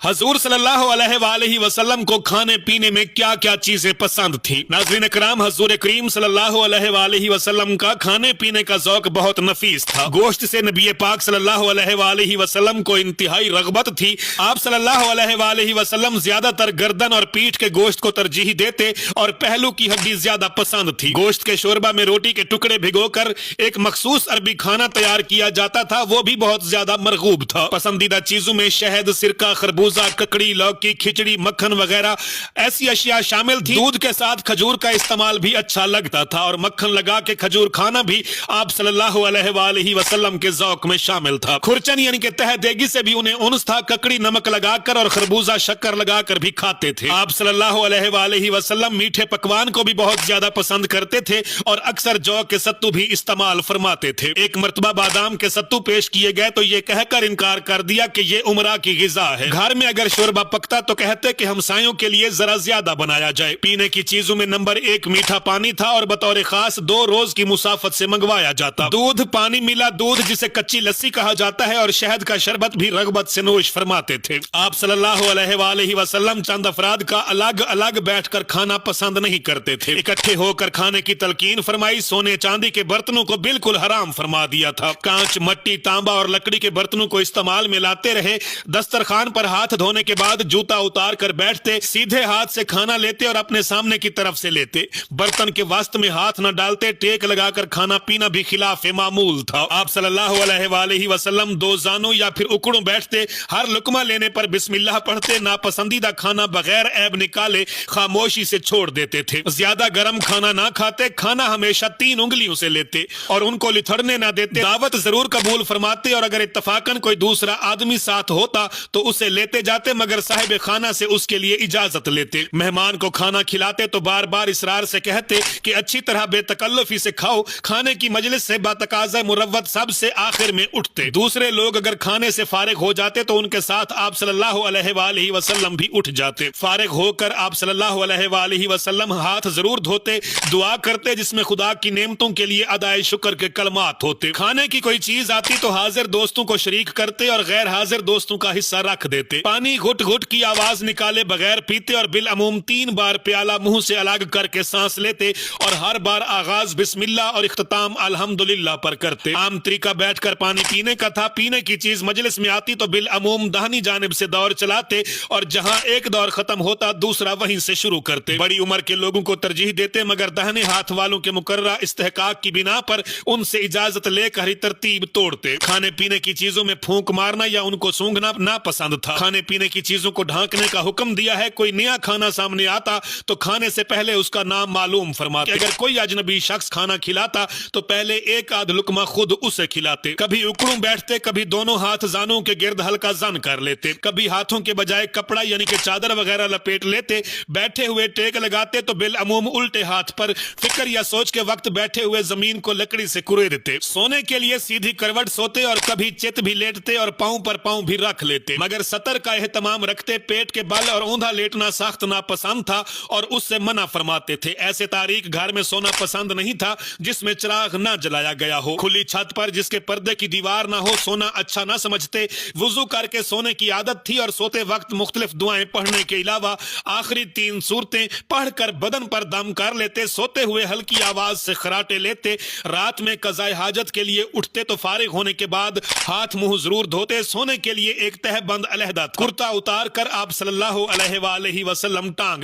حضور صلی اللہ علیہ وآلہ وسلم کو کھانے پینے میں کیا کیا چیزیں پسند تھی؟ ناظرین اکرام، حضور کریم صلی اللہ علیہ وآلہ وسلم کا کھانے پینے کا ذوق بہت نفیس تھا۔ گوشت سے نبی پاک صلی اللہ علیہ وآلہ وسلم کو انتہائی رغبت تھی۔ آپ صلی اللہ علیہ وآلہ وسلم زیادہ تر گردن اور پیٹھ کے گوشت کو ترجیح دیتے اور پہلو کی ہڈی زیادہ پسند تھی۔ گوشت کے شوربہ میں روٹی کے ٹکڑے بھگو کر ایک مخصوص عربی کھانا تیار کیا جاتا تھا، وہ بھی بہت زیادہ مرغوب تھا۔ پسندیدہ چیزوں میں شہد، سرکہ، خربوزہ، ککڑی، لوکی، کھچڑی، مکھن وغیرہ ایسی اشیاء شامل تھی۔ دودھ کے ساتھ کھجور کا استعمال بھی اچھا لگتا تھا اور مکھن لگا کے کھجور کھانا بھی آپ صلی اللہ علیہ وآلہ وسلم کے ذوق میں شامل تھا۔ کھرچن یعنی کہ تہ دیگی سے بھی انہیں انس تھا۔ ککڑی نمک لگا کر اور خربوزہ شکر لگا کر بھی کھاتے تھے۔ آپ صلی اللہ علیہ وآلہ وسلم میٹھے پکوان کو بھی بہت زیادہ پسند کرتے تھے اور اکثر جو کے ستو بھی استعمال فرماتے تھے۔ ایک مرتبہ بادام کے ستو پیش کیے گئے تو یہ کہہ کر انکار کر دیا کہ یہ عمرہ کی غذا ہے۔ گھر میں اگر شوربہ پکتا تو کہتے کہ ہمسایوں کے لیے ذرا زیادہ بنایا جائے۔ پینے کی چیزوں میں نمبر 1 میٹھا پانی تھا اور بطور خاص 2 روز کی مسافت سے منگوایا جاتا۔ دودھ، پانی ملا دودھ جسے کچی لسی کہا جاتا ہے، اور شہد کا شربت بھی رغبت سے نوش فرماتے تھے۔ آپ صلی اللہ علیہ وآلہ وسلم چند افراد کا الگ الگ بیٹھ کر کھانا پسند نہیں کرتے تھے۔ اکٹھے ہو کر کھانے کی تلقین فرمائی۔ سونے چاندی کے برتنوں کو بالکل حرام فرما دیا تھا۔ کانچ، مٹی، تانبا اور لکڑی کے برتنوں کو استعمال میں لاتے رہے۔ دسترخوان پر ہاتھ دھونے کے بعد جوتا اتار کر بیٹھتے، سیدھے ہاتھ سے کھانا لیتے اور اپنے سامنے کی طرف سے لیتے۔ برتن کے وسط میں ہاتھ نہ ڈالتے۔ ٹیک لگا کر کھانا پینا بھی خلاف معمول تھا۔ آپ صلی اللہ علیہ وآلہ وسلم 2 زانوں یا پھر اکڑوں بیٹھتے، ہر لقمہ لینے پر بسم اللہ پڑھتے، ناپسندیدہ کھانا بغیر عیب نکالے خاموشی سے چھوڑ دیتے تھے۔ زیادہ گرم کھانا نہ کھاتے، کھانا ہمیشہ 3 انگلیوں سے لیتے اور ان کو لتھڑنے نہ دیتے۔ دعوت ضرور قبول فرماتے اور اگر اتفاقاً کوئی دوسرا آدمی ساتھ ہوتا تو اسے لیتے جاتے، مگر صاحب خانہ سے اس کے لیے اجازت لیتے۔ مہمان کو کھانا کھلاتے تو بار بار اصرار سے کہتے کہ اچھی طرح بے تکلفی سے کھاؤ۔ کھانے کی مجلس سے باتقاضۂ مروت سب سے آخر میں اٹھتے۔ دوسرے لوگ اگر کھانے سے فارغ ہو جاتے تو ان کے ساتھ آپ صلی اللہ علیہ وآلہ وسلم بھی اٹھ جاتے۔ فارغ ہو کر آپ صلی اللہ علیہ وآلہ وسلم ہاتھ ضرور دھوتے، دعا کرتے جس میں خدا کی نعمتوں کے لیے ادائے شکر کے کلمات ہوتے۔ کھانے کی کوئی چیز آتی تو حاضر دوستوں کو شریک کرتے اور غیر حاضر دوستوں کا حصہ رکھ دیتے۔ پانی گھٹ گھٹ کی آواز نکالے بغیر پیتے اور بالعموم 3 بار پیالہ منہ سے الگ کر کے سانس لیتے اور ہر بار آغاز بسم اللہ اور اختتام الحمدللہ پر کرتے۔ عام طریقہ بیٹھ کر پانی پینے کا تھا۔ پینے کی چیز مجلس میں آتی تو بالعموم داہنی جانب سے دور چلاتے اور جہاں ایک دور ختم ہوتا دوسرا وہیں سے شروع کرتے۔ بڑی عمر کے لوگوں کو ترجیح دیتے، مگر داہنے ہاتھ والوں کے مقررہ استحقاق کی بنا پر ان سے اجازت لے کر ہی ترتیب توڑتے۔ کھانے پینے کی چیزوں میں پھونک مارنا یا ان کو سونگھنا ناپسند تھا۔ کھانے پینے کی چیزوں کو ڈھانکنے کا حکم دیا ہے۔ کوئی نیا کھانا سامنے آتا تو کھانے سے پہلے اس کا نام معلوم فرماتے۔ اگر کوئی اجنبی شخص کھانا کھلاتا تو پہلے ایک آدھ لقمہ خود اسے کھلاتے۔ کبھی اکڑوں بیٹھتے، کبھی دونوں ہاتھ زانوں کے گرد ہلکا زن کر لیتے، کبھی ہاتھوں کے بجائے کپڑا یعنی کہ چادر وغیرہ لپیٹ لیتے۔ بیٹھے ہوئے ٹیک لگاتے تو بالعموم الٹے ہاتھ پر، فکر یا سوچ کے وقت بیٹھے ہوئے زمین کو لکڑی سے کرے دیتے۔ سونے کے لیے سیدھی کروٹ سوتے اور کبھی چت بھی لیٹتے اور پاؤں پر پاؤں بھی رکھ لیتے، مگر سطر کا اہتمام رکھتے۔ پیٹ کے بل اور اوندھا لیٹنا سخت ناپسند تھا اور اس سے منع فرماتے تھے۔ ایسے تاریک گھر میں سونا پسند نہیں تھا جس میں چراغ نہ جلایا گیا ہو۔ کھلی چھت پر جس کے پردے کی دیوار نہ ہو سونا اچھا نہ سمجھتے۔ وضو کر کے سونے کی عادت تھی اور سوتے وقت مختلف دعائیں پڑھنے کے علاوہ آخری 3 سورتیں پڑھ کر بدن پر دم کر لیتے۔ سوتے ہوئے ہلکی آواز سے خراٹے لیتے۔ رات میں قضاء حاجت کے لیے اٹھتے تو فارغ ہونے کے بعد ہاتھ منہ ضرور دھوتے۔ سونے کے لیے ایک تہ بند علیحدہ تھا۔ کرتا اتار کر آپ صلی اللہ علیہ وآلہ وسلم ٹانگ